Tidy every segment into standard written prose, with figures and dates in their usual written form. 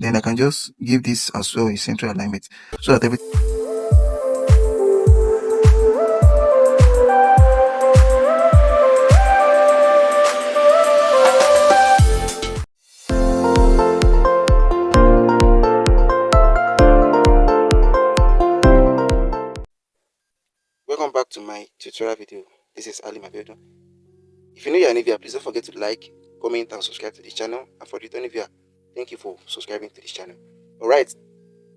Then I can just give this as well a central alignment so that everything. Welcome back to my tutorial video. This is Ali Mabedo. If you know you're new viewer, please don't forget to like, comment, and subscribe to this channel. And for the returning viewer, thank you for subscribing to this channel. Alright,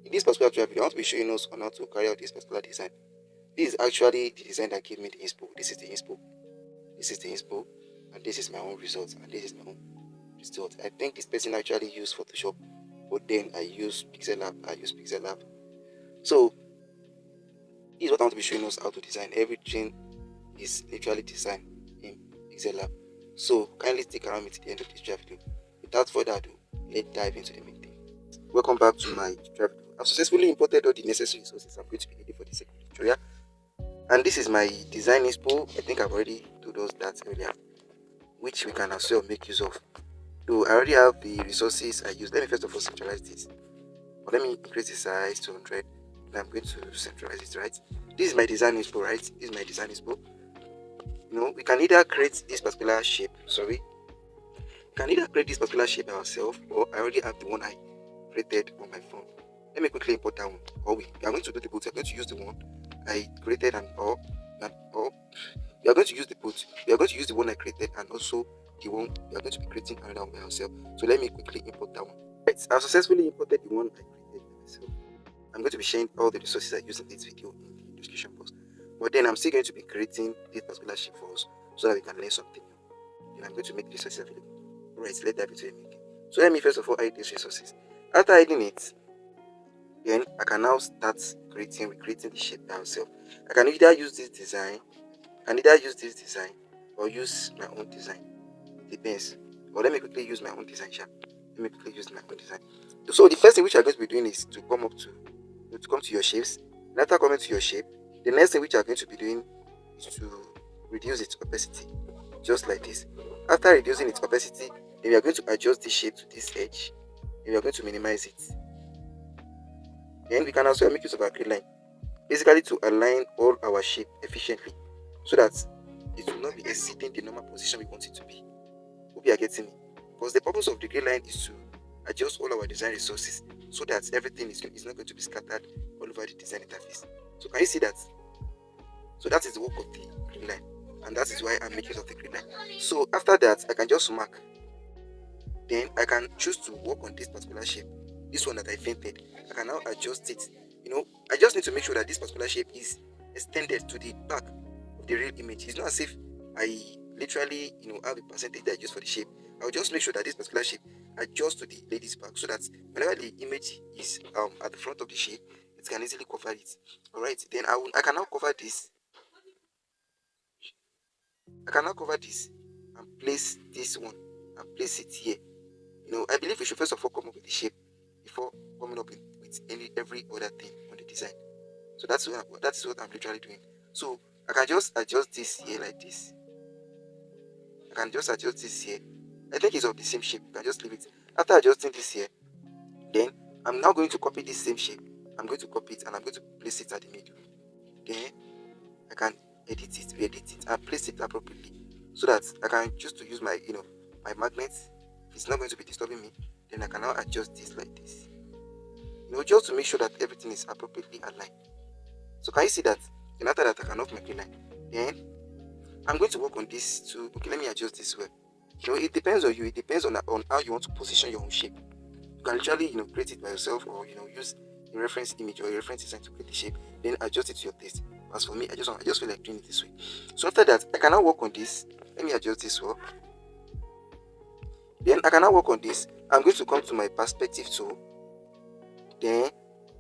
in this particular tutorial video, I want to be showing us on how to carry out this particular design. This is actually the design that gave me the inspo. This is the inspo. This is the inspo. And this is my own result. And this is my own result. I think this person actually used Photoshop, but then I use Pixellab. So this is what I want to be showing us how to design. Everything is literally designed in Pixellab. So kindly stick around me to the end of this video. Without further ado, let's dive into the main thing. Welcome back to my tutorial video. I've successfully imported all the necessary resources I'm going to be needing for this tutorial. And this is my design inspo. I think I've already told us that earlier, which we can as well make use of. So I already have the resources I use. Let me first of all centralize this. But let me increase the size to 100. And I'm going to centralize it, right? This is my design inspo, right? This is my design inspo. You know, we can either create this particular shape. We can either create this particular shape ourselves, or I already have the one I created on my phone. Let me quickly import that one. Or we are going to do the boot. We are going to use the one I created or we are going to use the boot. We are going to use the one I created and also the one we are going to be creating another one by ourselves. So let me quickly import that one. Right, I've successfully imported the one I created by myself. I'm going to be sharing all the resources I use in this video in the description box. But then I'm still going to be creating this particular shape for us so that we can learn something new. Then I'm going to make the resources available. Alright, let's dive into the making. So let me first of all hide these resources. After hiding it, then I can now start recreating the shape by myself. I can either use this design, or use my own design. It depends. But let me quickly use my own design. So the first thing which I'm going to be doing is to come to your shapes. And after coming to your shape, the next thing which I'm going to be doing is to reduce its opacity, just like this. After reducing its opacity, then we are going to adjust this shape to this edge. And we are going to minimize it. Then we can also make use of our grid line, basically to align all our shape efficiently, so that it will not be exceeding the normal position we want it to be. Hope you are getting me. Because the purpose of the grid line is to adjust all our design resources so that everything is not going to be scattered all over the design interface. So can you see that? So that is the work of the grid line, and that is why I make use of the grid line. So after that, I can just mark. Then I can choose to work on this particular shape. This one that I painted, I can now adjust it. You know, I just need to make sure that this particular shape is extended to the back of the real image. It's not as if I literally, have a percentage that I use for the shape. I'll just make sure that this particular shape adjusts to the lady's back, so that whenever the image is at the front of the shape, it can easily cover it. Alright, then I can now cover this. And place this one and place it here. I believe we should first of all come up with the shape before coming up with every other thing on the design. So that is what I'm literally doing. So I can just adjust this here like this. I think it's of the same shape. You can just leave it. After adjusting this here, then I'm now going to copy this same shape. I'm going to copy it and I'm going to place it at the middle. Then I can edit it, re-edit it, and place it appropriately, so that I can choose to use my my magnet. It's not going to be disturbing me. Then I can now adjust this like this. Just to make sure that everything is appropriately aligned. So can you see that? Then after that, I can off my grid line. Then I'm going to work on this too. Okay, let me adjust this well. It depends on you. It depends on how you want to position your own shape. You can literally create it by yourself, or use a reference image or a reference design to create the shape. Then adjust it to your taste. As for me, I just feel like doing it this way. So after that, I can now work on this. Let me adjust this well. Then I can now work on this. I'm going to come to my perspective tool. Then,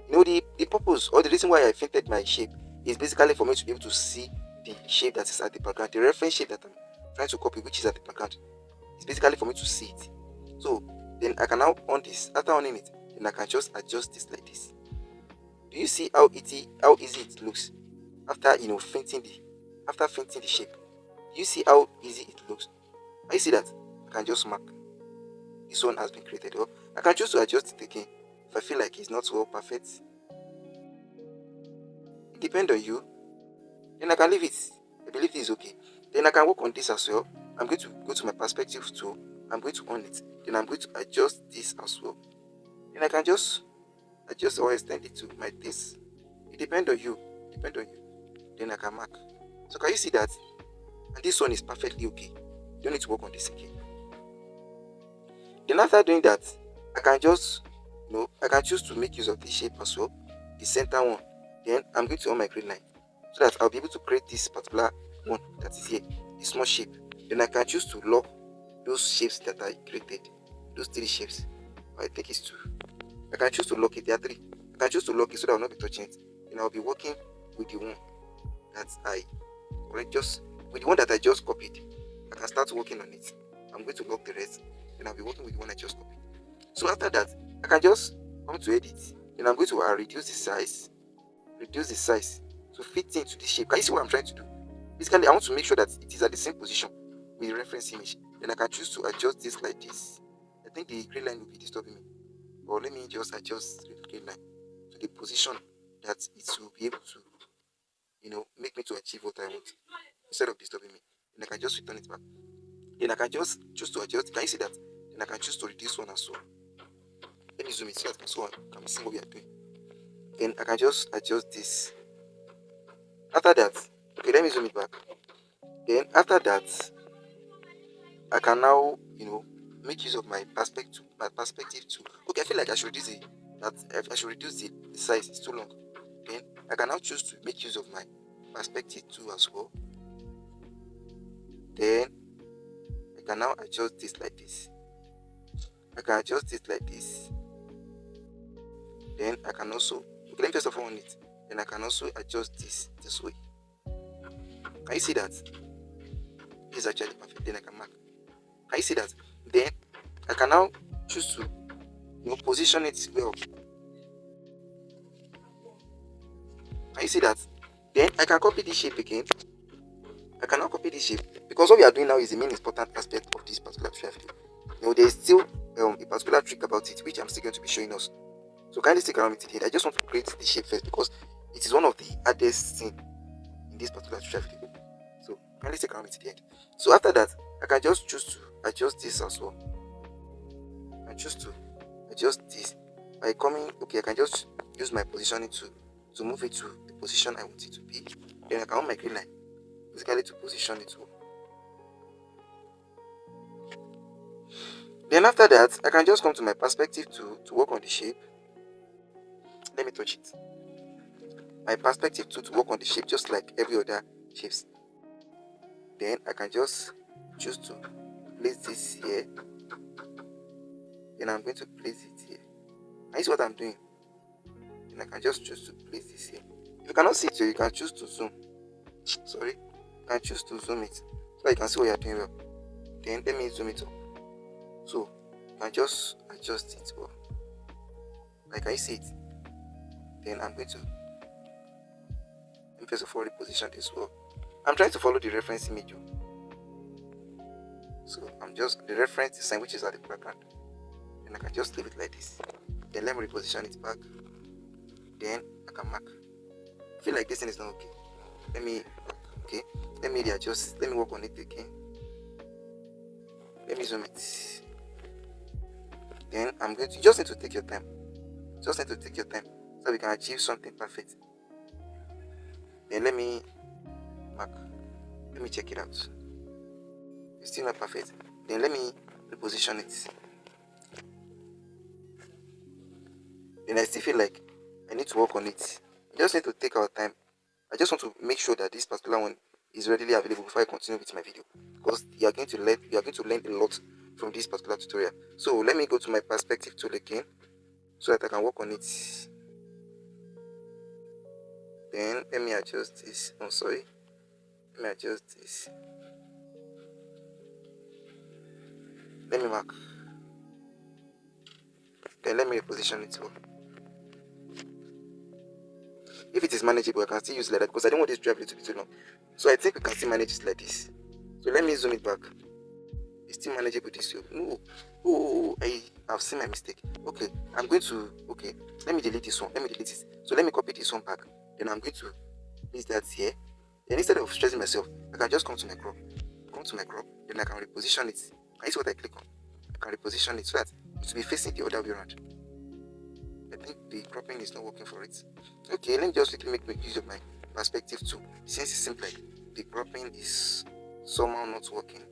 the purpose or the reason why I painted my shape is basically for me to be able to see the shape that is at the background. The reference shape that I'm trying to copy, which is at the background, is basically for me to see it. So then I can now on this. After owning it, then I can just adjust this like this. Do you see how easy it looks after painting the shape? Do you see how easy it looks? I see that I can just mark. This one has been created. Or I can choose to adjust it again if I feel like it's not well perfect. It depends on you. Then I can leave it. I believe this is okay. Then I can work on this as well. I'm going to go to my perspective tool. I'm going to on it. Then I'm going to adjust this as well. Then I can just adjust or extend it to my taste. It depends on you. Depend on you. Then I can mark. So can you see that? And this one is perfectly okay. You don't need to work on this again. Then after doing that, I can just, I can choose to make use of this shape as well, the center one. Then I'm going to on my grid line so that I'll be able to create this particular one that is here, the small shape. Then I can choose to lock those shapes that I created, those 3 shapes. I think it's 2. I can choose to lock it. There are 3. I can choose to lock it so that I'll not be touching it. Then I'll be working with the one that I just copied. I can start working on it. I'm going to lock the rest. Then I'll be working with the one I just copied. So after that, I can just come to edit. Then I'm going to reduce the size to fit into the shape. Can you see what I'm trying to do? Basically, I want to make sure that it is at the same position with the reference image. Then I can choose to adjust this like this. I think the gray line will be disturbing me. But let me just adjust the gray line to the position that it will be able to, make me to achieve what I want instead of disturbing me. Then I can just return it back. Then I can just choose to adjust. Can you see that? Then I can choose to reduce one as well. Let me zoom it so that so I can see what we are doing. Then I can just adjust this. After that, okay, let me zoom it back. Then after that, I can now, make use of my perspective tool. Okay, I feel like I should reduce it. That I should reduce the size. It's too long. Then I can now choose to make use of my perspective tool as well. Then I can now adjust this like this. I can adjust it like this. Then I can also, okay, let me first of all on it. Then I can also adjust this way. Can you see that? This is actually perfect. Then I can mark. Can you see that? Then I can now choose to, position it well. Can you see that? Then I can copy this shape again. I cannot copy this shape because what we are doing now is the main important aspect of this particular tutorial. There is still a particular trick about it which I'm still going to be showing us. So kindly stick around with it. I just want to create the shape first because it is one of the hardest things in this particular tutorial video. So kindly stick around with the end. So after that, I can just choose to adjust this as well. I choose to adjust this by coming. Okay, I can just use my positioning to move it to the position I want it to be. Then I can on my green line basically to position it well. Then after that, I can just come to my perspective to work on the shape. Let me touch it. My perspective tool to work on the shape just like every other shapes. Then I can just choose to place this here. Then I'm going to place it here. And this is what I'm doing. Then I can just choose to place this here. If you cannot see it, you can choose to zoom. Sorry. You can choose to zoom it so you can see what you are doing well. Then let me zoom it up. So you can just adjust it well. Like I see it. Then I'm going to first of all reposition this well. I'm trying to follow the reference image. So I'm just the reference design which is at the background. Then I can just leave it like this. Then let me reposition it back. Then I can mark. I feel like this thing is not okay. Let me readjust. Let me work on it again. Let me zoom it. Then I'm going to just need to take your time. Just need to take your time so we can achieve something perfect. Then let me mark. Let me check it out. It's still not perfect. Then let me reposition it. Then I still feel like I need to work on it. I just need to take our time. I just want to make sure that this particular one is readily available before I continue with my video, because you are going to learn a lot from this particular tutorial. So let me go to my perspective tool again so that I can work on it. Then let me adjust this. I'm sorry. Let me adjust this. Let me mark. Then let me reposition it well. If it is manageable, I can still use it like that because I don't want this drive to be too long. So I think we can still manage it like this. So let me zoom it back. It's still manageable this way. No, Oh, I have seen my mistake. Okay, I'm going to, okay, let me delete this one. Let me delete it. So let me copy this one back. Then I'm going to place that here. Then instead of stressing myself, I can just come to my crop. Come to my crop. Then I can reposition it. And see what I click on. I can reposition it so that it will be facing the other way around. I think the cropping is not working for it. Okay, let me just quickly make use of my perspective too. Since it seems like the cropping is somehow not working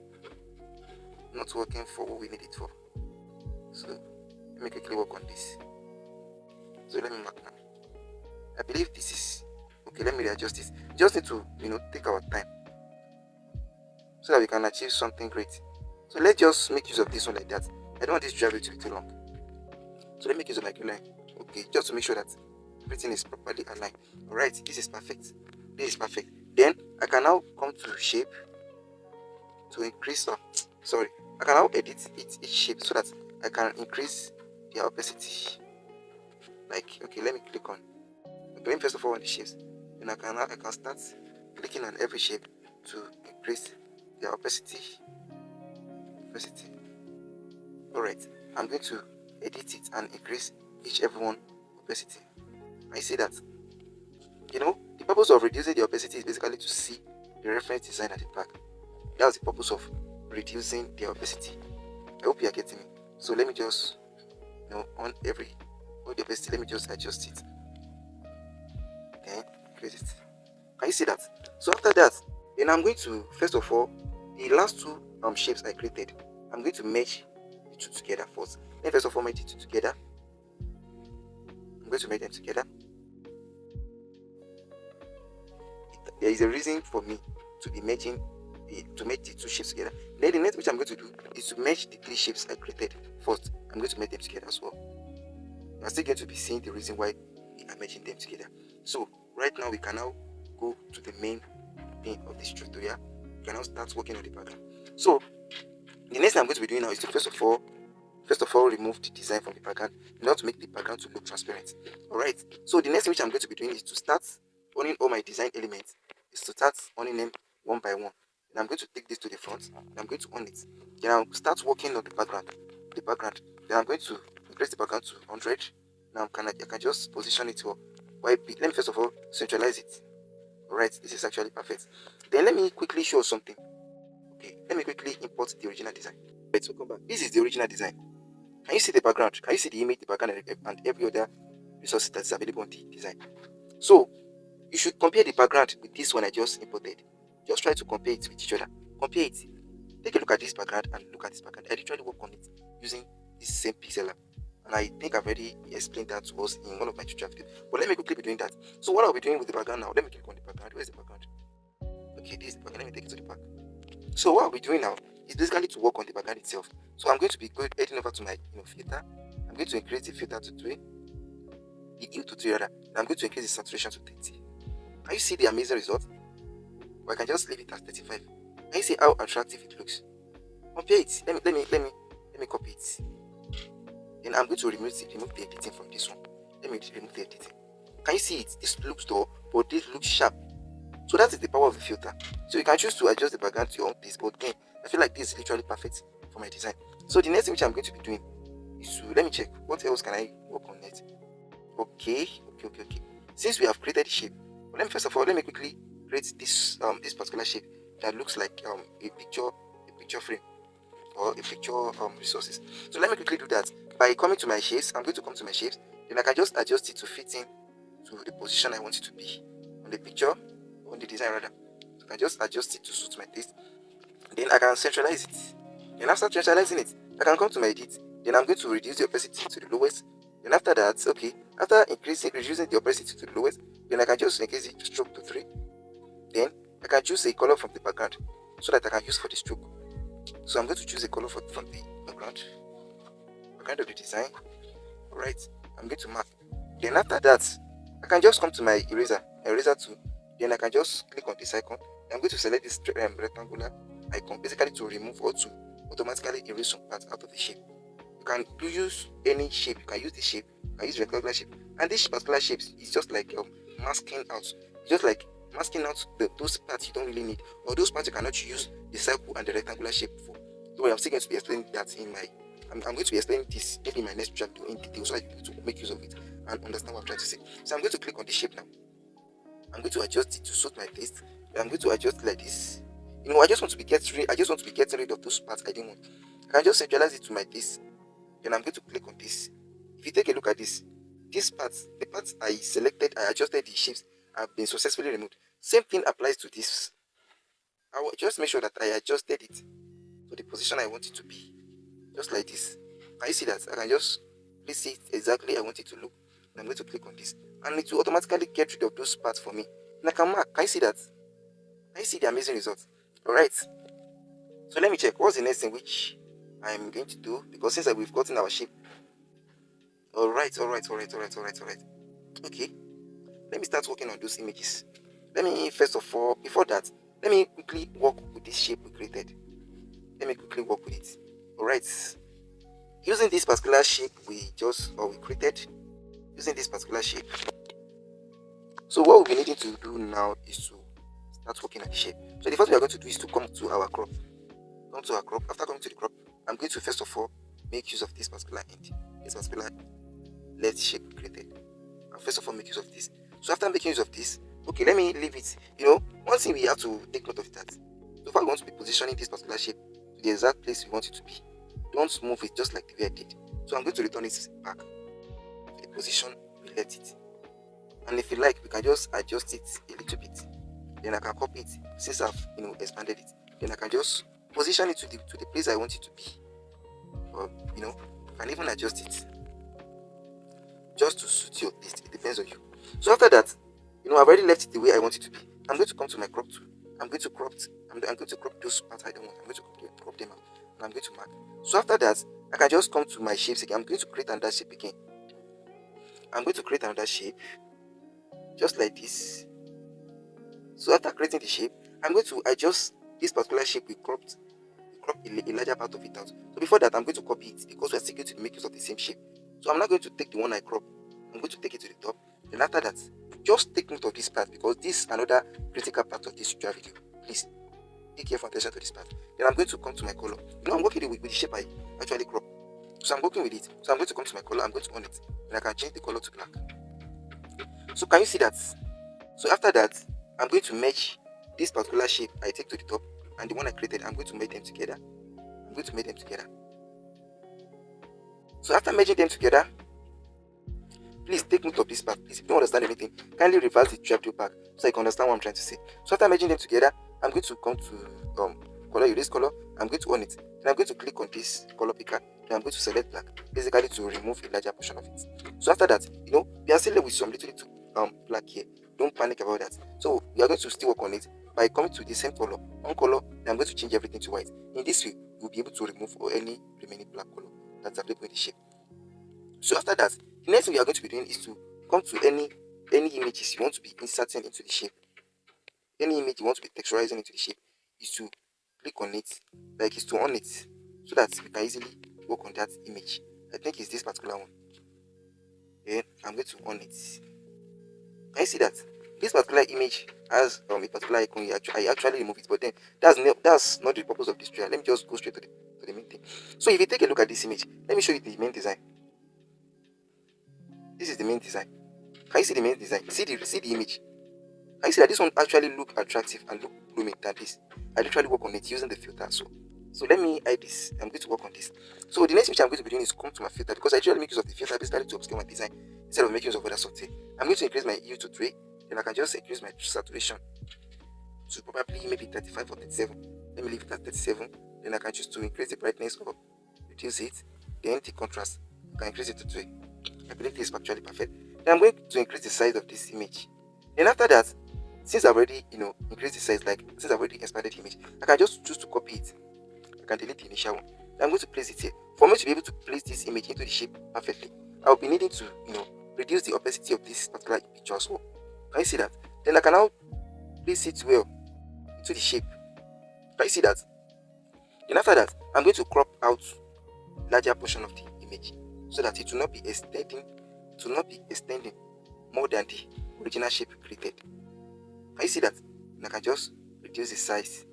for what we need it for. So let me quickly work on this. So let me mark now. I believe this is okay. Let me readjust this. Just need to take our time so that we can achieve something great. So let's just make use of this one like that. I don't want this drive to be too long. So let me make use of my green line. Okay, just to make sure that everything is properly aligned. Alright, this is perfect. This is perfect. Then I can now come to shape to increase sorry. I can now edit each shape so that I can increase the opacity. Like okay, let me click on let me first of all on the shapes. Then I can start clicking on every shape to increase the opacity. Alright, I'm going to edit it and increase each every one opacity. I see that the purpose of reducing the opacity is basically to see the reference design at the back. That's the purpose of reducing the opacity. I hope you are getting me. So let me just on all the opacity, let me just adjust it. Then increase it. Can you see that? So after that, then I'm going to first of all the last two shapes I created, I'm going to merge the two together first. Then first of all merge the two together. I'm going to merge them together. There is a reason for me to be merging to make the two shapes together. Then the next which I'm going to do is to merge the three shapes I created first. I'm going to merge them together as well. You're still going to be seeing the reason why we are merging them together. So right now we can now go to the main thing of this tutorial. We can now start working on the background. So the next thing I'm going to be doing now is to first of all remove the design from the background in order to make the background to look transparent. Alright, so the next thing which I'm going to be doing is to start owning all my design elements, is to start owning them one by one. And I'm going to take this to the front and I'm going to on it. Then I'll start working on the background. Then I'm going to increase the background to 100. Now I can just position it to white big. Let me first of all centralize it. Alright, this is actually perfect. Then let me quickly show something. Okay, let me quickly import the original design. Right, so come back. This is the original design. Can you see the background? Can you see the image, the background, and every other resource that's available on the design? So you should compare the background with this one I just imported. Just try to compare it with each other. Compare it. Take a look at this background and look at this background. I literally work on it using this same Pixellab. And I think I've already explained that to us in one of my tutorial videos. But let me quickly be doing that. So what I'll be doing with the background now, let me click on the background. Where's the background? Okay, this is the background. Let me take it to the back. So what I'll be doing now is basically to work on the background itself. So I'm going to be heading over to my filter. I'm going to increase the filter to 3, the hue to 3 rather. And I'm going to increase the saturation to 30. Can you see the amazing result? Or I can just leave it at 35. Can you see how attractive it looks? Compare it. Let me copy it. Then I'm going to remove the editing from this one. Let me remove the editing. Can you see it? This looks dull, but this looks sharp. So that is the power of the filter. So you can choose to adjust the background to your own taste, but again, I feel like this is literally perfect for my design. So the next thing which I'm going to be doing is to let me check what else can I work on it. Okay. Since we have created the shape, let me quickly create this particular shape that looks like a picture frame or a picture resources. So let me quickly do that by coming to my shapes. I'm going to come to my shapes, then I can just adjust it to fit in to the position I want it to be on the picture, on the design rather. So I can just adjust it to suit my taste. Then I can centralize it. Then after centralizing it, I can come to my edit. Then I'm going to reduce the opacity to the lowest. Then after that, after reducing the opacity to the lowest, then I can just increase the stroke to 3. Then I can choose a color from the background so that I can use for the stroke. So I'm going to choose a color from the background of the design. Alright, I'm going to mark. Then after that, I can just come to my eraser tool. Then I can just click on this icon. I'm going to select this rectangular icon, basically to remove or to automatically erase some parts out of the shape. You can use any shape. You can use this shape. You can use rectangular shape. And this particular shape is just like masking out. Just like masking out those parts you don't really need, or those parts you cannot use the circle and the rectangular shape for. So I'm still going to be explaining that in my I'm going to be explaining this maybe in my next video in detail so that you need to make use of it and understand what I'm trying to say. So I'm going to click on the shape now. I'm going to adjust it to suit my taste. I'm going to adjust it like this. I just want to be getting rid of those parts I didn't want. I can just centralize it to my taste. Then I'm going to click on this. If you take a look at this, the parts I selected, I adjusted the shapes have been successfully removed. Same thing applies to this. I will just make sure that I adjusted it to the position I want it to be. Just like this. Can you see that? I can just place it exactly I want it to look. And I'm going to click on this. And it will automatically get rid of those parts for me. And I can mark. Can you see that? Can you see the amazing results? Alright. So let me check. What's the next thing which I'm going to do? Because since we've gotten our shape. Alright. Okay. Let me start working on those images. Let me, first of all, before that, let me quickly work with this shape we created. Let me quickly work with it. Alright. Using this particular shape we created, using this particular shape. So what we'll be needing to do now is to start working at the shape. So the first thing we are going to do is to come to our crop. Come to our crop. After coming to the crop, I'm going to first of all make use of this particular end. This particular left shape we created. And first of all make use of this. So after making use of this, okay, let me leave it. One thing we have to take note of is that so far we want to be positioning this particular shape to the exact place we want it to be. Don't move it just like the way I did. So I'm going to return it back to the position we left it. And if you like, we can just adjust it a little bit. Then I can copy it since I've expanded it. Then I can just position it to the place I want it to be. Or I can even adjust it just to suit your taste. It depends on you. So after that, I've already left it the way I want it to be. I'm going to come to my crop tool. I'm going to crop those parts I don't want. I'm going to crop them out. And I'm going to mark. So after that, I can just come to my shapes again. I'm going to create another shape again. I'm going to create another shape. Just like this. So after creating the shape, I'm going to adjust this particular shape we cropped a larger part of it out. So before that, I'm going to copy it because we're still going to make use of the same shape. So I'm not going to take the one I crop. I'm going to take it to the top. Then after that, just take note of this part because this is another critical part of this tutorial video. Please take careful attention to this part. Then I'm going to come to my color. I'm working with the shape I actually crop. So I'm working with it. So I'm going to come to my color. I'm going to on it. And I can change the color to black. So can you see that? So after that, I'm going to merge this particular shape I take to the top and the one I created. I'm going to merge them together. So after merging them together, please take note of this part. Please, if you don't understand anything, kindly reverse the tutorial back so you can understand what I'm trying to say. So after merging them together, I'm going to come to color with this color. I'm going to on it. Then I'm going to click on this color picker. Then I'm going to select black, basically to remove a larger portion of it. So after that, we are still left with some little black here. Don't panic about that. So we are going to still work on it by coming to the same color. On color, then I'm going to change everything to white. In this way, we'll be able to remove any remaining black color that's available in the shape. So after that, the next thing we are going to be doing is to come to any images you want to be inserting into the shape. Any image you want to be texturizing into the shape is to click on it, like is to on it, so that we can easily work on that image. I think it's this particular one. Then I'm going to on it. Can you see that? This particular image has a particular icon. I actually remove it, but then that's not the purpose of this tutorial. Let me just go straight to the main thing. So if you take a look at this image, let me show you the main design. This is the main design. Can you see the main design? See the image. Can you see that this one actually look attractive and look blooming than this? I literally work on it using the filter. So let me hide this. I'm going to work on this. So the next thing I'm going to be doing is come to my filter because I usually make use of the filter basically to upscale my design instead of making use of other software. I'm going to increase my hue to 3. Then I can just increase my saturation to probably maybe 35 or 37. Let me leave it at 37. Then I can choose to increase the brightness or reduce it. Then the contrast, I can increase it to 3. I believe this is actually perfect. Then I'm going to increase the size of this image. Then after that, since I've already increased the size, like since I've already expanded the image, I can just choose to copy it. I can delete the initial one. Then I'm going to place it here. For me to be able to place this image into the shape perfectly, I'll be needing to reduce the opacity of this particular picture as well. Can you see that? Then I can now place it well into the shape. Can you see that? Then after that, I'm going to crop out larger portion of the image so that it will not be extending more than the original shape created. Can you see that? And I can just reduce the size.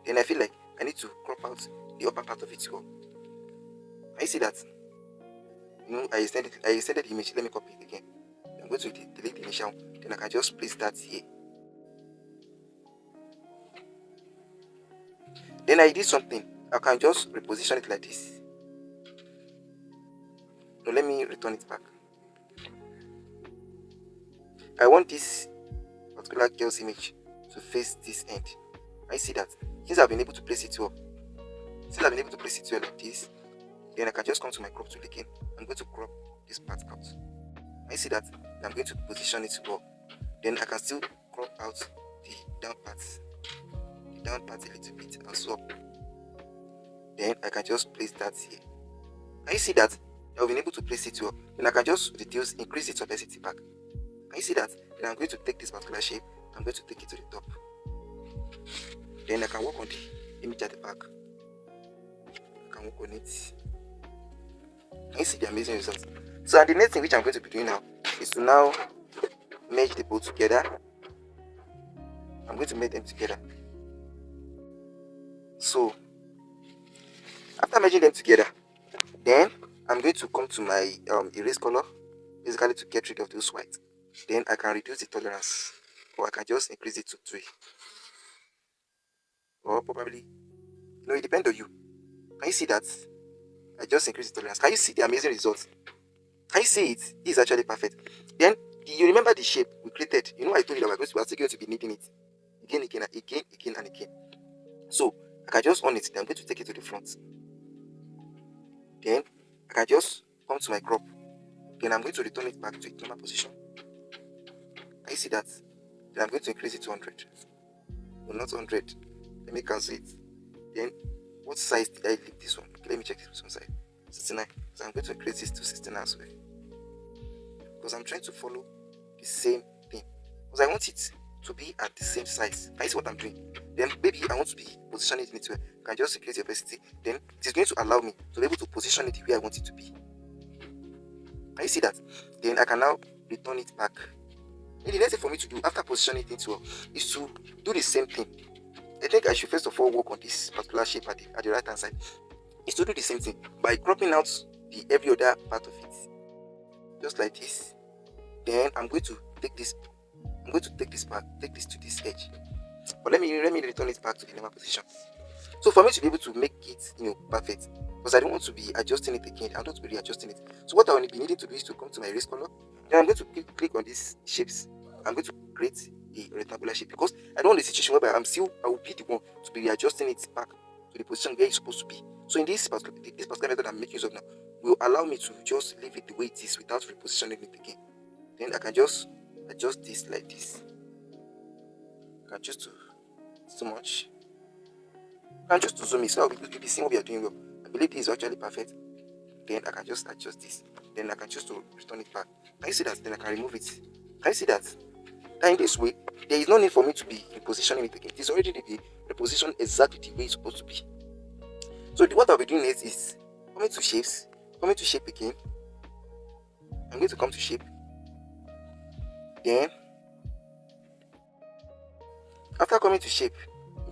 Then I feel like I need to crop out the upper part of it to up. Can you see that? I extended the image. Let me copy it again. I'm going to delete the initial. Then I can just place that here. Then I did something. I can just reposition it like this. Now let me return it back. I want this particular girl's image to face this end. I see that. Since I've been able to place it well, like this, then I can just come to my crop tool again. I'm going to crop this part out. I see that. I'm going to position it well. Then I can still crop out the down parts. The down part a little bit as well. Then I can just place that here. Can you see that? I've been able to place it well. Then I can just increase its opacity back. Can you see that? Then I'm going to take this particular shape. I'm going to take it to the top. Then I can work on the image at the back. I can work on it. Can you see the amazing results? So the next thing which I'm going to be doing now is to now merge the both together. I'm going to merge them together. So after merging them together, then I'm going to come to my erase color, basically to get rid of those white. Then I can reduce the tolerance, or I can just increase it to 3, or probably, it depends on you. Can you see that? I just increase the tolerance. Can you see the amazing results? Can you see it? This is actually perfect. Then you remember the shape we created. I told you that we're still going to be needing it again and again. So I can just on it. Then I'm going to take it to the front. Then I can just come to my crop. Then I'm going to return it back to its normal position. Can you see that? Then I'm going to increase it to 100. No, not 100. Let me cancel it. Then what size did I leave this one? Okay, let me check this one side. 69. So I'm going to increase this to 69 as well. Because I'm trying to follow the same thing. Because I want it to be at the same size. Can you see what I'm doing? Then maybe I want to be positioning it in it where I can just increase the opacity. Then it is going to allow me to be able to position it the way I want it to be. Can you see that? Then I can now return it back. And the next thing for me to do after positioning it into is to do the same thing. I think I should first of all work on this particular shape at the right hand side. Is to do the same thing by cropping out the every other part of it. Just like this. Then I'm going to take this. I'm going to take this part, take this to this edge. But let me return it back to the normal position. So for me to be able to make it, perfect, because I don't want to be adjusting it again. I don't want to be readjusting it. So what I will be needing to do is to come to my erase color. Then I'm going to click on these shapes. I'm going to create a rectangular shape because I don't want the situation whereby I will be the one to be readjusting it back to the position where it's supposed to be. So in this particular method I'm making use of now will allow me to just leave it the way it is without repositioning it again. Then I can just adjust this like this. I can choose to too much. I can just to zoom in so you'll be seeing what we are doing well. I believe this is actually perfect. Then I can just adjust this. Then I can choose to return it back. Can you see that? Then I can remove it. Can you see that? Now in this way, there is no need for me to be repositioning it again. It is already repositioned exactly the way it's supposed to be. So what I'll be doing next is coming to shapes, coming to shape again. I'm going to come to shape. Then after coming to shape,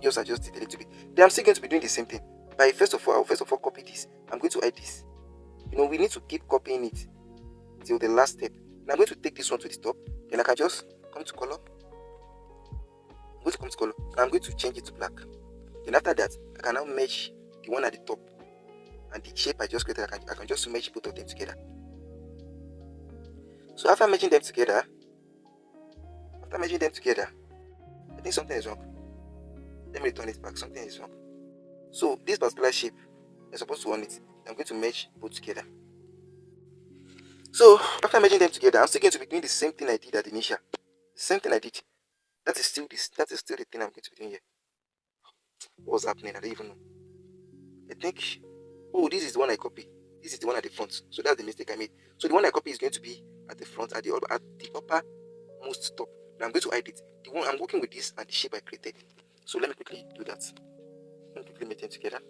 just adjust it a little bit. Then I'm still going to be doing the same thing. By first of all copy this. I'm going to hide this. We need to keep copying it till the last step. Now I'm going to take this one to the top. Then I can just come to color. I'm going to come to color. And I'm going to change it to black. Then after that, I can now merge the one at the top and the shape I just created. I can just merge both of them together. So after merging them together, I think something is wrong. Let me return it back. Something is wrong. So this particular shape is supposed to want it. I'm going to merge both together. So after merging them together, I'm still going to be doing the same thing I did at the initial. The same thing I did. That is still the thing I'm going to be doing here. What's happening? I don't even know. I think, this is the one I copy. This is the one at the front. So that's the mistake I made. So the one I copy is going to be at the front, at the uppermost top. Now I'm going to hide it. The one I'm working with this and the shape I created. So let me quickly do that. Let me quickly make them together.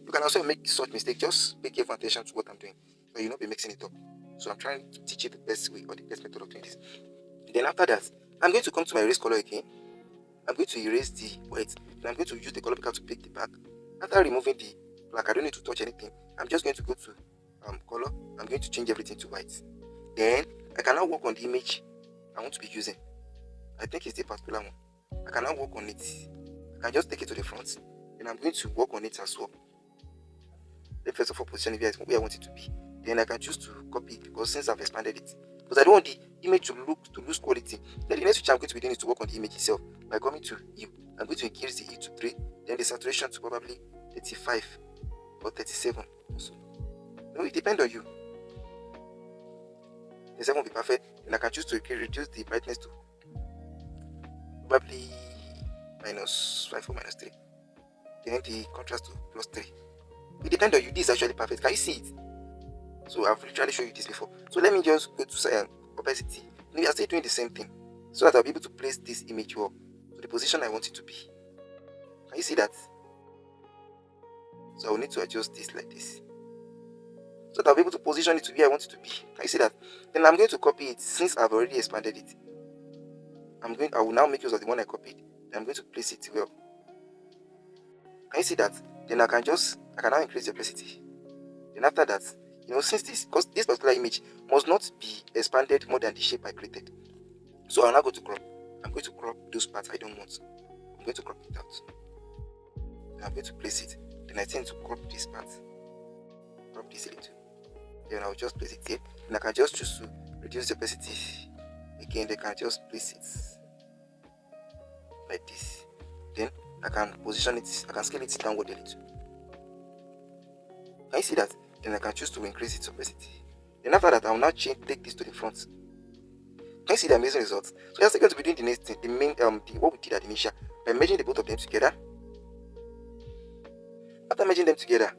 You can also make such mistake. Just pay careful attention to what I'm doing, so you'll not be mixing it up. So I'm trying to teach you the best way or the best method of doing this. Then after that, I'm going to come to my erase color again. I'm going to erase the white. And I'm going to use the color picker to pick the back. After removing the black. I don't need to touch anything. I'm just going to go to color. I'm going to change everything to white. Then I can now work on the image I want to be using. I think it's the particular one. I can now work on it. I can just take it to the front. Then I'm going to work on it as well. Then first of all, position it where I want it to be. Then I can choose to copy it because since I've expanded it, because I don't want the image to lose quality. Then the next switch I'm going to be doing is to work on the image itself by coming to hue. I'm going to increase the hue to 3, then the saturation to probably 35 or 37. So, no, it depends on you. The 7 will be perfect, and I can choose to reduce the brightness to probably -5 or -3. Then the contrast to +3. It depends on you. This is actually perfect. Can you see it? So I've literally shown you this before. So let me just go to opacity. We are still doing the same thing, so that I'll be able to place this image well to the position I want it to be. Can you see that? So I'll need to adjust this like this, so that I'll be able to position it to where I want it to be. Can you see that? Then I'm going to copy it since I've already expanded it. I will now make use of the one I copied. Then I'm going to place it well. Can you see that? Then I can now increase the opacity. Then after that, because this particular image must not be expanded more than the shape I created. So I'll now go to crop. I'm going to crop those parts I don't want. I'm going to crop it out. Then I'm going to place it. Then I tend to crop this part. Crop this a little. Then I'll just place it here. And I can just choose to reduce the opacity. Again, they can just place it like this. Then I can position it, I can scale it downward a little. Can you see that? Then I can choose to increase its opacity. Then after that, I will now take this to the front. Can you see the amazing results? So we're still going to be doing the next thing, what we did at the initial, by merging the both of them together. After merging them together,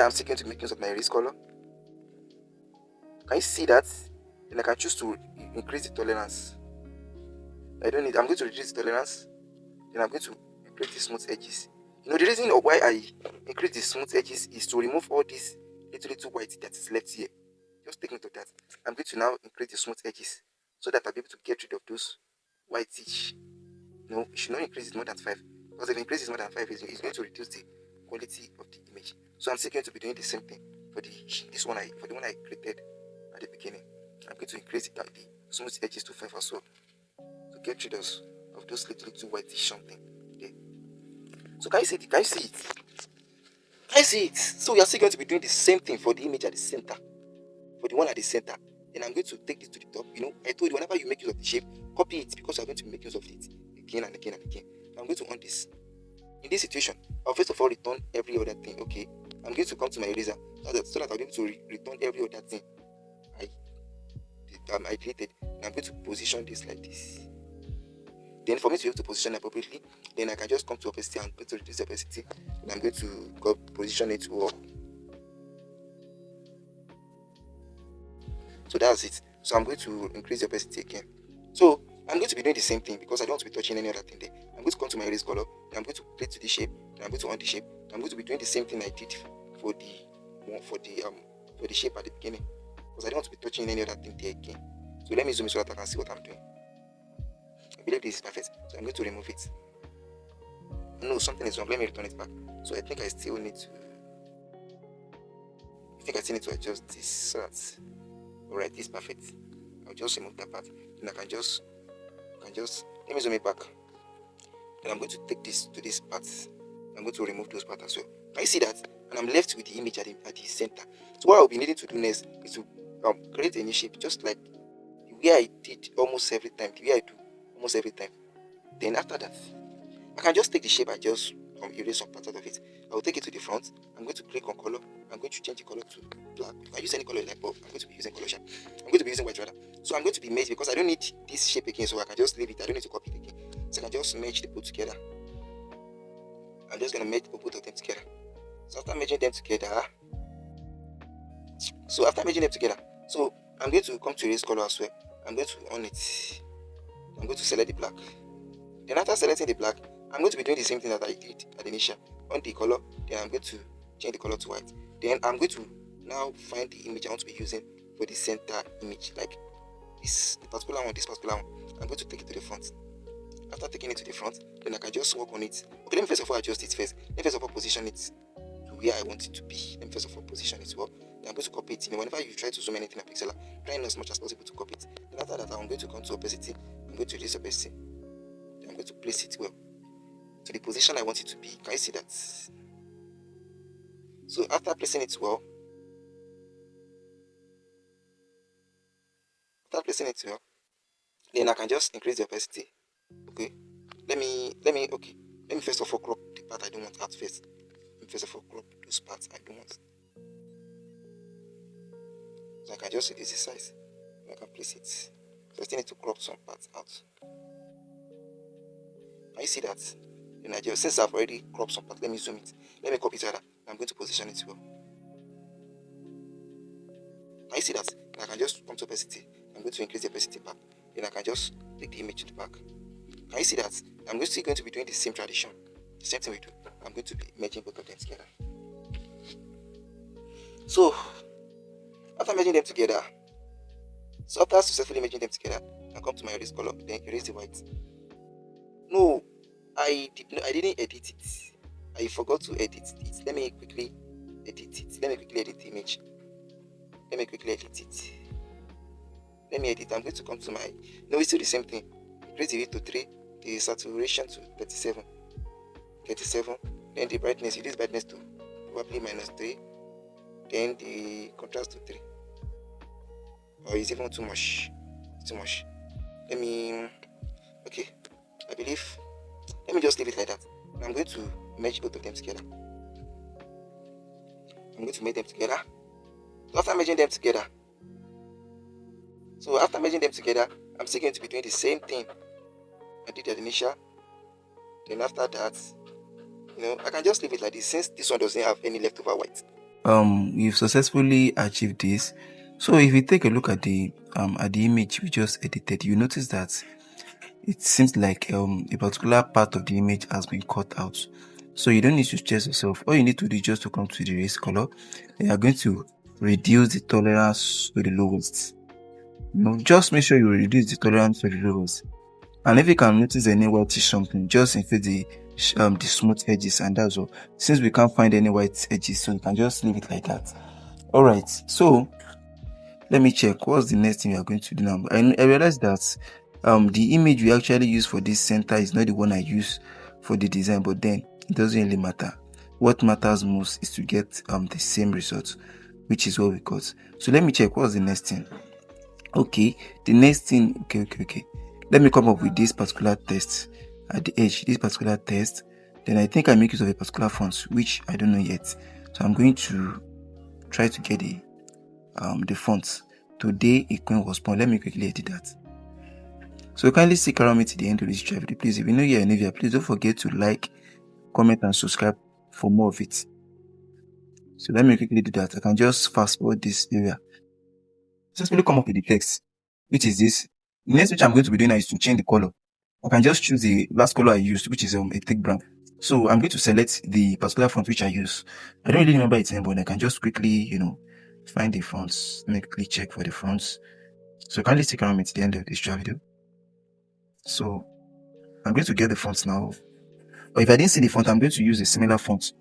I'm still going to make use of my erase color. Can you see that? Then I can choose to increase the tolerance. I'm going to reduce the tolerance. Then I'm going to increase the smooth edges. The reason why I increase the smooth edges is to remove all this little white that is left here. Just take note of that. I'm going to now increase the smooth edges so that I'll be able to get rid of those whitish. No, you should not increase it more than 5, because if it increases more than 5, it's going to reduce the quality of the image. So I'm still going to be doing the same thing for the one I created at the beginning. I'm going to increase the smooth edges to 5 as well to get rid of those little whitish something there. So can you see it? Can you see it? So we are still going to be doing the same thing for the image at the center. For the one at the center. Then I'm going to take this to the top. I told you, whenever you make use of the shape, copy it, because you're going to make use of it again and again and again. I'm going to on this. In this situation, I'll first of all return every other thing. Okay, I'm going to come to my eraser so that I'll be able to return every other thing I created. And I'm going to position this like this. Then for me to be able to position appropriately, then I can just come to opacity and go to reduce the opacity. And I'm going to position it up. So that's it. So I'm going to increase the opacity again. So I'm going to be doing the same thing because I don't want to be touching any other thing there. I'm going to come to my erase color. Then I'm going to play to the shape. Then I'm going to on the shape. I'm going to be doing the same thing I did for the shape at the beginning, because I don't want to be touching any other thing there again. So let me zoom in so that I can see what I'm doing. I believe this is perfect. So I'm going to remove it. No, something is wrong. Let me return it back. So I think I still need to adjust this so that alright, this is perfect. I'll just remove that part. Then I can just let me zoom it back. Then I'm going to take this to this part. I'm going to remove those parts as well. Can you see that? And I'm left with the image at the center. So what I'll be needing to do next is to create a new shape, just like the way I did almost every time. Then after that, I can just take the shape I just erase some part out of it. I will take it to the front. I'm going to click on color. I'm going to change the color to black. If I use any color like but I'm going to be using color shape. I'm going to be using white rather. So I'm going to be merged because I don't need this shape again, so I can just leave it. I don't need to copy it again. So I can just merge the both together. I'm just going to merge both of them together. So after merging them together, I'm going to come to erase color as well. I'm going to on it. I'm going to select the black. Then after selecting the black, I'm going to be doing the same thing that I did at the initial. On the color, then I'm going to change the color to white. Then I'm going to now find the image I want to be using for the center image, like this particular one. I'm going to take it to the front. After taking it to the front, then I can just work on it. Okay, let me first of all adjust it first. Let me first of all position it to where I want it to be. Let me first of all position it well. Then I'm going to copy it. Whenever you try to zoom anything in Pixellab, try as much as possible to copy it. Then after that, I'm going to come to opacity. I'm going to reduce opacity. Then I'm going to place it well to the position I want it to be. Can you see that? So after placing it well, then I can just increase the opacity. Okay. Let me first of all crop the part I don't want out first. Let me first of all crop those parts I don't want. So I can just reduce the size. I can place it. So I still need to crop some parts out. Can you see that? Then I just, since I've already cropped some parts, let me zoom it. Let me copy it rather. I'm going to position it well. Can you see that? Then I can just come to opacity. I'm going to increase the opacity back. Then I can just take the image to the back. Can you see that? I'm still going to be doing the same tradition. The same thing we do. I'm going to be merging both of them together. So, after merging them together, after successfully merging them together, I come to my erase color, then erase the white. No, I didn't edit it. I forgot to edit it. Let me quickly edit it. Let me quickly edit the image. Let me quickly edit it. Let me edit. I'm going to come to my. No, it's still the same thing. Increase the width to 3, the saturation to 37. Then the brightness, reduce brightness to probably -3. Then the contrast to 3. Or it's even too much. It's too much. Let me. Okay. I believe. Let me just leave it like that. And I'm going to merge both of them together. I'm going to make them together. So after merging them together, I'm still going to be doing the same thing I did at the initial. Then after that, I can just leave it like this since this one doesn't have any leftover white. We've successfully achieved this. So if you take a look at the image we just edited, you notice that it seems like a particular part of the image has been cut out. So you don't need to stress yourself. All you need to do is just to come to the erase color. You are going to reduce the tolerance to the lowest. Just make sure you reduce the tolerance to the lowest. And if you can notice any whitish something, just inflate the smooth edges, and that's all. Since we can't find any white edges, so you can just leave it like that. All right, so let me check what's the next thing we are going to do now. I realized that the image we actually use for this center is not the one I use for the design, but then it doesn't really matter. What matters most is to get the same result, which is what we got. So let me check what's the next thing. Okay, the next thing. Okay. Let me come up with this particular text at the edge. This particular text. Then I think I make use of a particular font, which I don't know yet. So I'm going to try to get the font. Today a queen was born. Let me quickly edit that. So kindly stick around me to the end of this video, please. If you know you're new here, please don't forget to like, comment, and subscribe for more of it. So let me quickly do that. I can just fast forward this area. Just really come up with the text, which is this. The next which I'm going to be doing now is to change the color. I can just choose the last color I used, which is a thick brown. So I'm going to select the particular font which I use. I don't really remember its name, but I can just quickly, find the fonts. Let me quickly check for the fonts. So kindly stick around me to the end of this video. So I'm going to get the fonts now. Or if I didn't see the font, I'm going to use a similar font.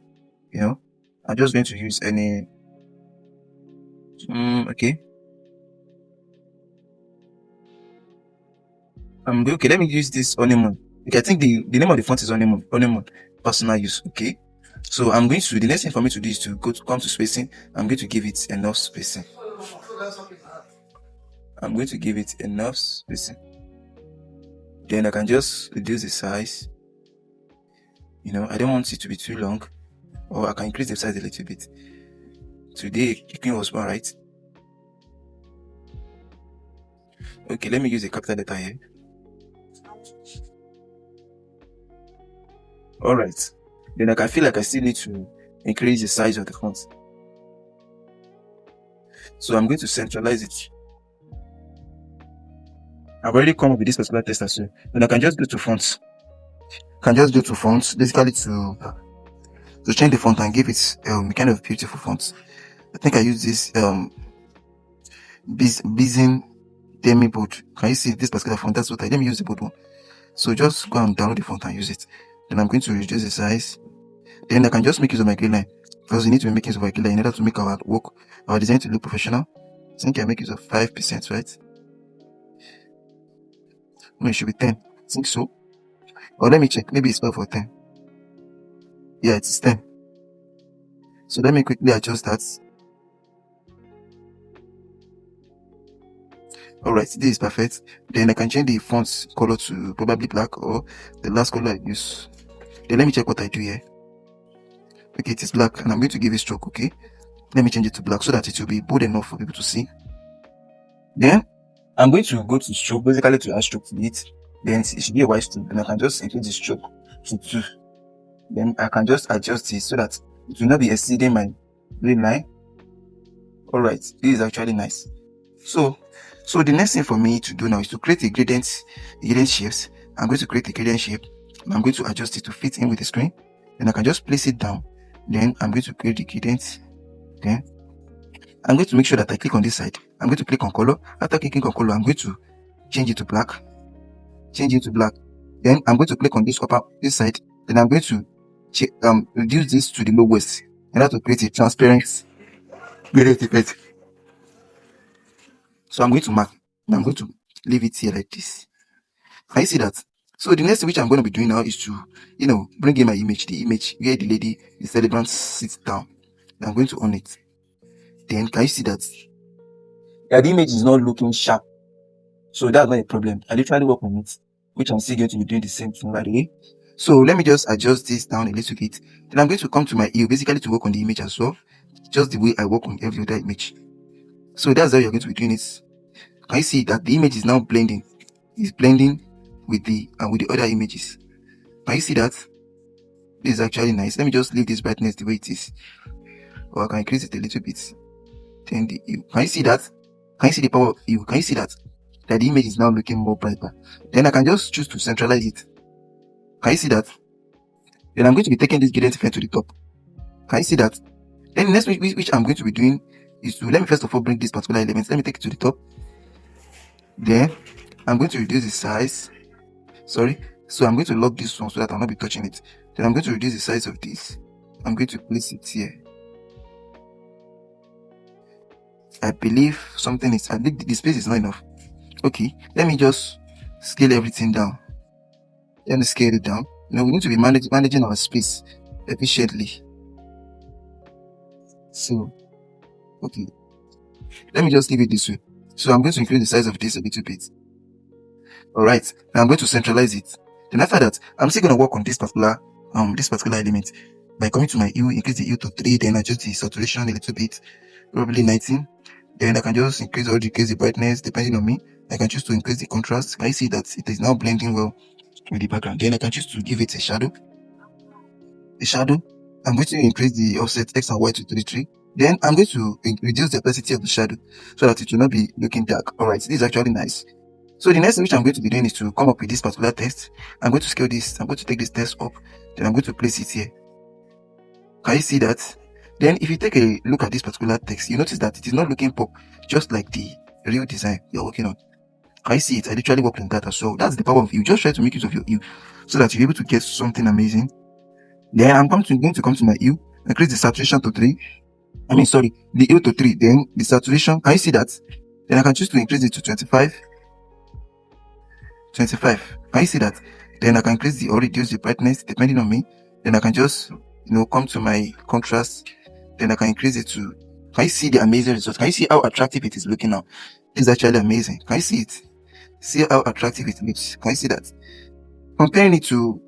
I'm just going to use any. Okay. Okay, let me use this Honeymoon. Okay, I think the name of the font is Honeymoon personal use. Okay, so I'm going to, the next thing for me to do is to come to spacing. I'm going to give it enough spacing. Then I can just reduce the size. I don't want it to be too long, or I can increase the size a little bit. Today, King was born, right? Okay, let me use a capital letter here. All right. Then I can feel like I still need to increase the size of the font. So I'm going to centralize it. I've already come up with this particular text as well. Then I can just go to fonts. Basically to change the font and give it kind of beautiful fonts. I think I use this Bizin Demi bold. Can you see this particular font? That's what let me use the bold one. So just go and download the font and use it. Then I'm going to reduce the size. Then I can just make use of my green line, because we need to be making use of our green line in order to make our work, our design to look professional. I think I make use of 5%, right? No, it should be 10. I think so. Or let me check. Maybe it's 12 or 10. Yeah, it's 10. So let me quickly adjust that. Alright, this is perfect. Then I can change the font color to probably black, or the last color I use. Then let me check what I do here. Okay, it is black, and I'm going to give it stroke. Okay, let me change it to black so that it will be bold enough for people to see. Then I'm going to go to stroke, basically to add stroke to it. Then it should be a white stroke. Then I can just increase the stroke to 2. Then I can just adjust it so that it will not be exceeding my green line. Alright, this is actually nice. So the next thing for me to do now is to create a gradient shapes. I'm going to create a gradient shape. I'm going to adjust it to fit in with the screen. Then I can just place it down. Then I'm going to create the gradient. Then I'm going to make sure that I click on this side. I'm going to click on color. After clicking on color, I'm going to change it to black. Change it to black. Then I'm going to click on this side. Then I'm going to reduce this to the lowest in order to create a transparent gradient effect. So I'm going to mark. And I'm going to leave it here like this. Can you see that? So the next thing which I'm going to be doing now is to, bring in my image, the image where the lady, the celebrant sits down. And I'm going to on it. Then can you see that? Yeah, the image is not looking sharp. So that's not a problem. I literally work on it, which I'm still going to be doing the same thing by the way. So let me just adjust this down a little bit. Then I'm going to come to my hue, basically to work on the image as well, just the way I work on every other image. So that's how you're going to be doing it. Can you see that the image is now blending? It's blending with the other images. Can you see that? This is actually nice. Let me just leave this brightness the way it is, or I can increase it a little bit. Then the hue. Can you see that? Can you see the power of hue? Can you see that? That the image is now looking more brighter. Then I can just choose to centralize it. Can you see that? Then I'm going to be taking this gradient effect to the top. Can you see that? Then the next which I'm going to be doing is to, let me first of all bring this particular element. Let me take it to the top. Then I'm going to reduce the size. Sorry. So I'm going to lock this one so that I'll not be touching it. Then I'm going to reduce the size of this. I'm going to place it here. I believe something is, I think the space is not enough. Okay, let me just scale everything down. Let me scale it down. We need to be managing our space efficiently. So, okay, let me just leave it this way. So I'm going to increase the size of this a little bit. Alright, now I'm going to centralize it. Then after that, I'm still going to work on this particular element by coming to my hue, increase the hue to 3, then adjust the saturation a little bit, probably 19. Then I can just increase or decrease the brightness depending on me. I can choose to increase the contrast. Can you see that it is now blending well with the background? Then I can choose to give it a shadow. I'm going to increase the offset X and Y to 33. Then I'm going to reduce the opacity of the shadow so that it will not be looking dark. Alright, this is actually nice. So the next thing which I'm going to be doing is to come up with this particular text. I'm going to scale this. I'm going to take this text up. Then I'm going to place it here. Can you see that? Then if you take a look at this particular text, you notice that it is not looking pop, just like the real design you're working on. Can you see it? I literally work on that as well. That's the power of you. Just try to make use of your hue so that you're able to get something amazing. Then I'm going to come to my hue, increase the saturation to 3. The hue to 3. Then the saturation, can you see that? Then I can choose to increase it to 25. Can you see that? Then I can increase or reduce the brightness depending on me. Then I can just, come to my contrast. Then I can increase it to, can you see the amazing results? Can you see how attractive it is looking now? It's actually amazing. Can you see it? See how attractive it looks. Can you see that? Compare it to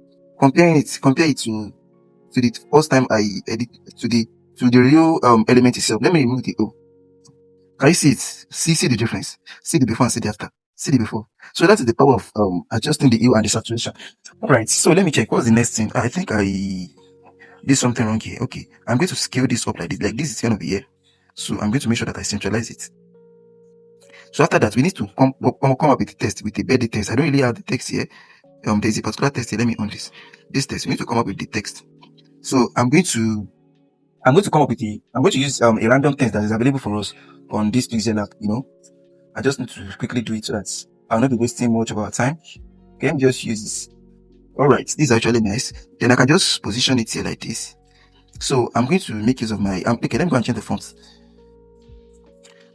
the first time I edit to the real element itself. Let me remove the O. Can you see it? See the difference. See the before and see the after. See the before. So that is the power of adjusting the hue and the saturation. Alright, so let me check. What's the next thing? I think I did something wrong here. Okay, I'm going to scale this up like this. Like this is going to be here. So I'm going to make sure that I centralize it. So after that, we need to come up with the text, with the body text. I don't really have the text here. There's a particular text here. Let me on this. This text. We need to come up with the text. So I'm going to come up with I'm going to use a random text that is available for us on this Pixellab. I just need to quickly do it so that I'll not be wasting much of our time. Okay, let me just use this. All right, this is actually nice. Then I can just position it here like this. So I'm going to make use of my, okay, let me go and change the font.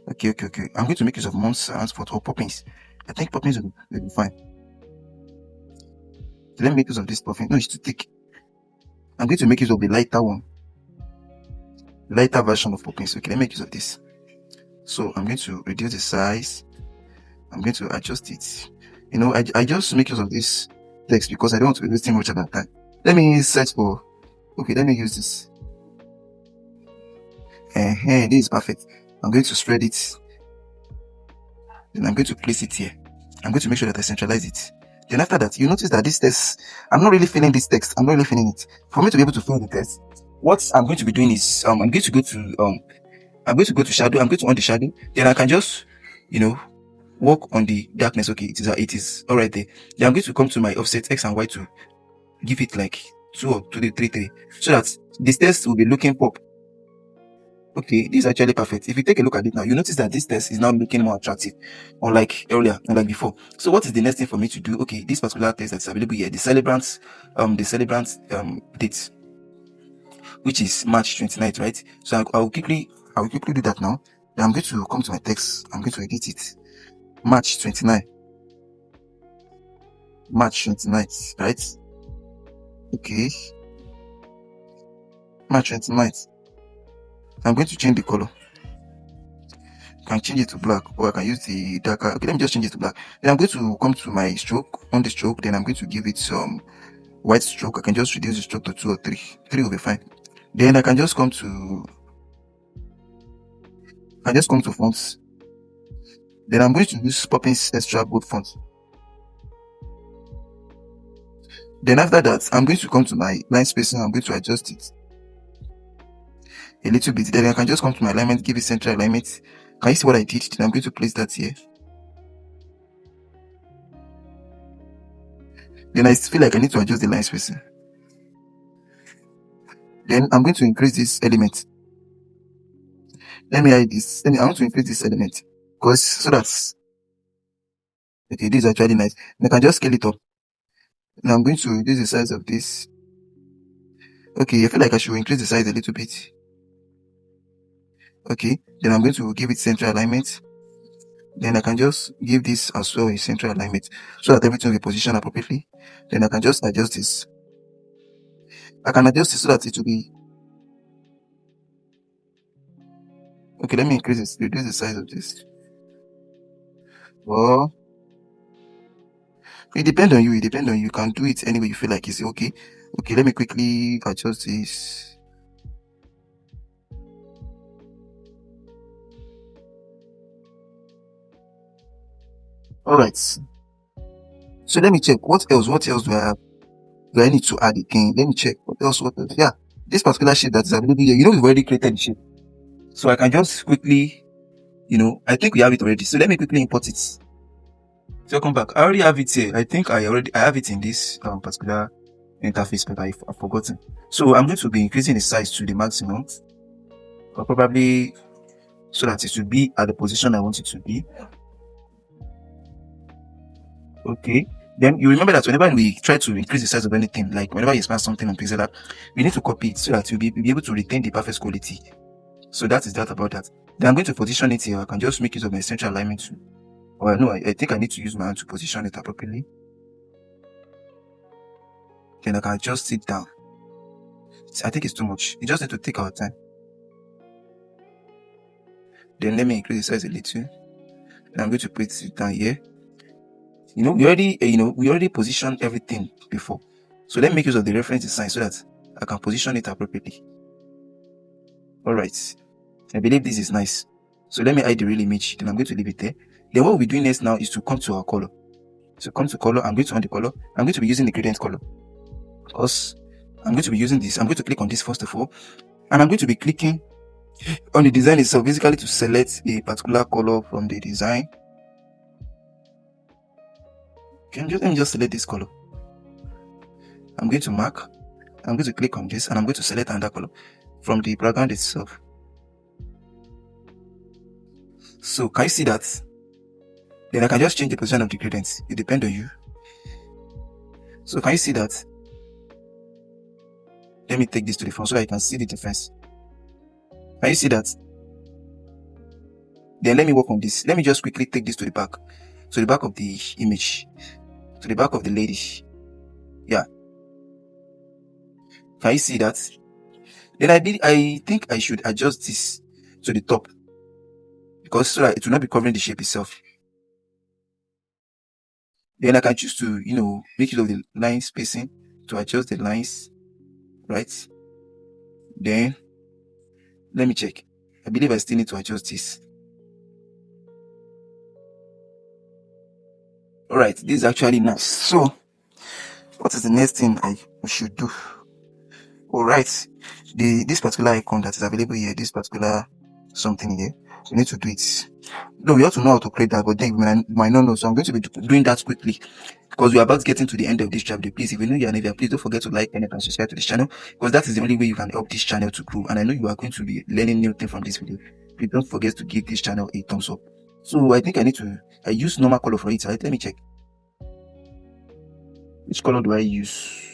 Okay. I'm going to make use of Mons for poppins. I think poppins will be fine. So let me make use of this poppin. No, it's too thick. I'm going to make use of the lighter one. Lighter version of poppins. Okay, let me make use of this. So I'm going to reduce the size. I'm going to adjust it. You know, I just make use of this text because I don't want to be wasting much of that time. Let me search for, okay, let me use this. This is perfect. I'm going to spread it. Then I'm going to place it here. I'm going to make sure that I centralize it. Then after that, you notice that this text, I'm not really filling this text. I'm not really filling it. For me to be able to fill the text, what I'm going to be doing is, I'm going to go to shadow. I'm going to on the shadow. Then I can just, work on the darkness. Okay, it is all right there. Then I'm going to come to my offset X and Y to give it like 2 or 3, so that this text will be looking pop. Okay, this is actually perfect. If you take a look at it now, you notice that this text is now looking more attractive, unlike earlier, unlike before. So what is the next thing for me to do? Okay, this particular text that's available here, the celebrant date, which is March 29th, right? So I will quickly do that now. Then I'm going to come to my text. I'm going to edit it. March 29th. March 29th, right? Okay. March 29th. I'm going to change the color. I can change it to black, or I can use the darker. Okay, let me just change it to black. Then I'm going to come to my stroke. On the stroke, then I'm going to give it some white stroke. I can just reduce the stroke to 2 or 3. 3 will be fine. Then I can just come to fonts. Then I'm going to use Poppins extra bold font. Then after that, I'm going to come to my line spacing. I'm going to adjust it a little bit. Then I can just come to my alignment, give it central alignment. Can you see what I did? Then I'm going to place that here. Then I feel like I need to adjust the line spacing. Then I'm going to increase this element. Let me hide this. I want to increase this element because so that's okay. This is actually nice. And I can just scale it up. Now I'm going to reduce the size of this. Okay, I feel like I should increase the size a little bit. Okay, then I'm going to give it central alignment. Then I can just give this as well a central alignment so that everything will be positioned appropriately. Then I can just adjust this. I can adjust it so that it will be okay. Let me reduce the size of this. Well, it depends on you. You can do it any way you feel like it's okay. Okay, let me quickly adjust this. Alright. So let me check. What else do I have? Do I need to add again? Let me check. What else? Yeah. This particular shape that is available here, we've already created the shape. So I can just quickly, I think we have it already. So let me quickly import it. Welcome back. I already have it here. I think I have it in this particular interface, but I've forgotten. So I'm going to be increasing the size to the maximum, or probably so that it should be at the position I want it to be. Okay. Then you remember that whenever we try to increase the size of anything, like whenever you expand something on Pixellab, we need to copy it so that you'll be able to retain the perfect quality. So that is that about that. Then I'm going to position it here. I can just make use of my central alignment too. Well, no, I think I need to use my hand to position it appropriately. Then I can adjust it down. I think it's too much. You just need to take our time. Then let me increase the size a little. And I'm going to put it down here. We already positioned everything before. So let me make use of the reference design so that I can position it appropriately. Alright. I believe this is nice. So let me hide the real image. Then I'm going to leave it there. Then what we'll be doing next now is to come to our color. So come to color. I'm going to on the color. I'm going to be using the gradient color. Because I'm going to be using this. I'm going to click on this first of all. And I'm going to be clicking on the design itself, basically to select a particular color from the design. Okay, let me just select this color. I'm going to mark. I'm going to click on this and I'm going to select another color from the background itself. So can you see that? Then I can just change the position of the gradient. It depends on you. So can you see that? Let me take this to the front so I can see the difference. Can you see that? Then let me work on this. Let me just quickly take this to the back of the image, to the back of the lady. Yeah. Can you see that? Then I think I should adjust this to the top, because so that it will not be covering the shape itself. Then I can choose to, make use of the line spacing to adjust the lines, right? Then let me check. I believe I still need to adjust this. All right, this is actually nice. So what is the next thing I should do? All right, this particular icon that is available here, this particular something here, we need to do it. No, we have to know how to create that, but then we might not know. So I'm going to be doing that quickly, because we're about getting to the end of this chapter. Please, if you know you're new, please don't forget to like, comment, and subscribe to this channel, because that is the only way you can help this channel to grow. And I know you are going to be learning new things from this video. Please don't forget to give this channel a thumbs up. So I think I use normal color for it, right? Let me check. Which color do I use?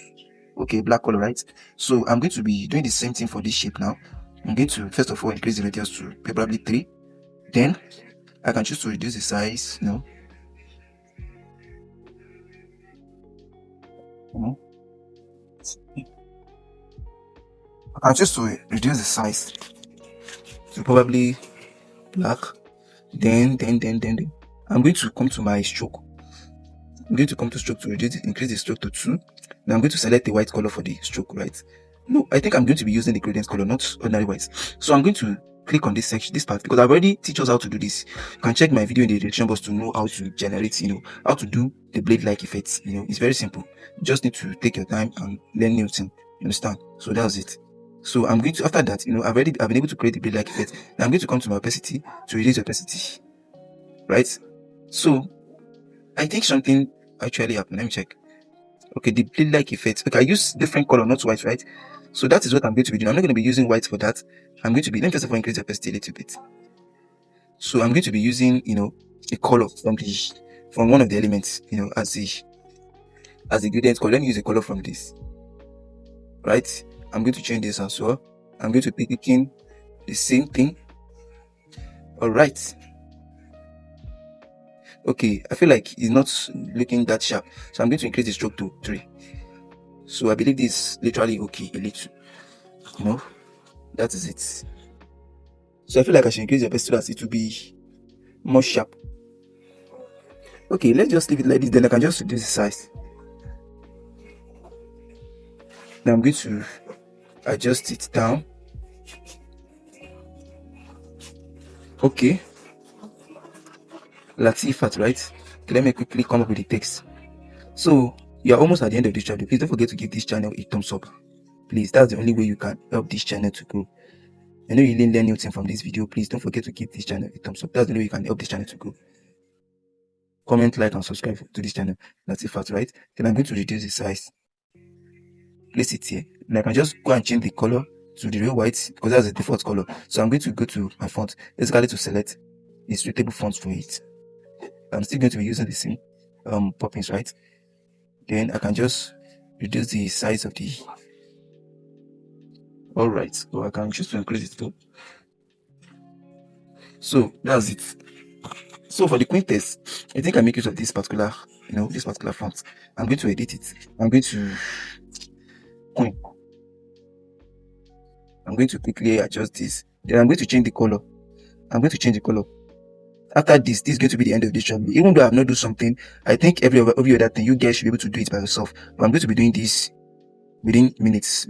Okay, black color, right? So I'm going to be doing the same thing for this shape now. I'm going to first of all increase the radius to probably 3. Then I can choose to reduce the size, I can choose to reduce the size to probably black. Then I'm going to come to my stroke. I'm going to come to stroke to increase the stroke to 2. Now I'm going to select the white color for the stroke, right? No, I think I'm going to be using the gradient color, not ordinary white. So I'm going to click on this section, this part, because I've already teach us how to do this. You can check my video in the description box to know how to generate, how to do the blade-like effects. It's very simple. You just need to take your time and learn new thing. You understand? So that's it. So I'm going to, after that, I've been able to create the blade-like effect. Now I'm going to come to my opacity to reduce the opacity, right? So I think something actually happened. Let me check. Okay, the blade-like effect. Okay, I use different color, not white, right? So that is what I'm going to be doing. I'm not going to be using white for that. I'm going to be, let me first of all increase the opacity a little bit. So I'm going to be using, a color from one of the elements, as the gradient color. Let me use a color from this, right? I'm going to change this as well. I'm going to be picking the same thing. All right. Okay, I feel like it's not looking that sharp, so I'm going to increase the stroke to 3. So I believe this is literally okay, a little. That is it. So I feel like I should increase the opacity so that it will be more sharp. Okay, let's just leave it like this. Then I can just reduce the size. Now I'm going to adjust it down. Okay. Latifat, right? Okay, let me quickly come up with the text. So you're almost at the end of this chapter. Please don't forget to give this channel a thumbs up. Please, that's the only way you can help this channel to grow. I know you didn't learn anything from this video. Please don't forget to give this channel a thumbs up. That's the only way you can help this channel to grow. Comment, like, and subscribe to this channel. That's it, fast, right? Then I'm going to reduce the size. Place it here. And I can just go and change the color to the real white, because that's the default color. So I'm going to go to my font, basically to select the suitable fonts for it. I'm still going to be using the same poppings, right? Then I can just reduce the size of the. All right, so I can choose to increase it too. So that's it. So for the quintess, I think I make use of this particular, this particular font. I'm going to edit it. I'm going to quickly adjust this. Then I'm going to change the color. After this is going to be the end of this chapter. Even though I've not done something, I think every other thing you guys should be able to do it by yourself. But I'm going to be doing this within minutes.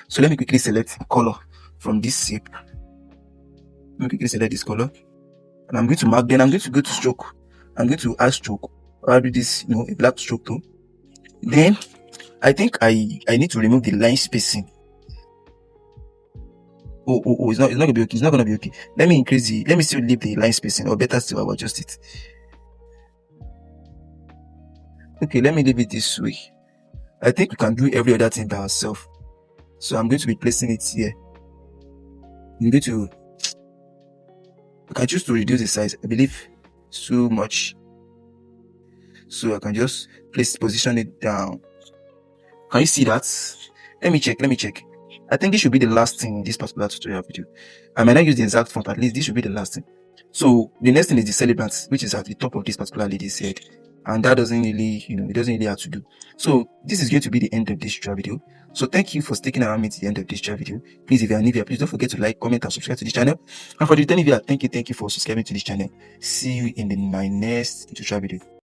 So let me quickly select color from this shape. Let me quickly select this color. And I'm going to mark, then I'm going to go to stroke. I'm going to add stroke. I'll do this, a black stroke too. Then I think I need to remove the line spacing. Oh, it's not gonna be okay. It's not gonna be okay. Let me still leave the line spacing, or better still, I'll adjust it. Okay, let me leave it this way. I think we can do every other thing by ourselves. So I'm going to be placing it here. I can choose to reduce the size, I believe, so much. So I can just position it down. Can you see that? Let me check. I think this should be the last thing in this particular tutorial video. I might not use the exact font, at least this should be the last thing. So the next thing is the celebrant, which is at the top of this particular lady's head. And that doesn't really, it doesn't really have to do. So this is going to be the end of this tutorial video. So thank you for sticking around me to the end of this tutorial video. Please, if you are new here, please don't forget to like, comment, and subscribe to this channel. And for the returning viewer, thank you for subscribing to this channel. See you in my next tutorial video.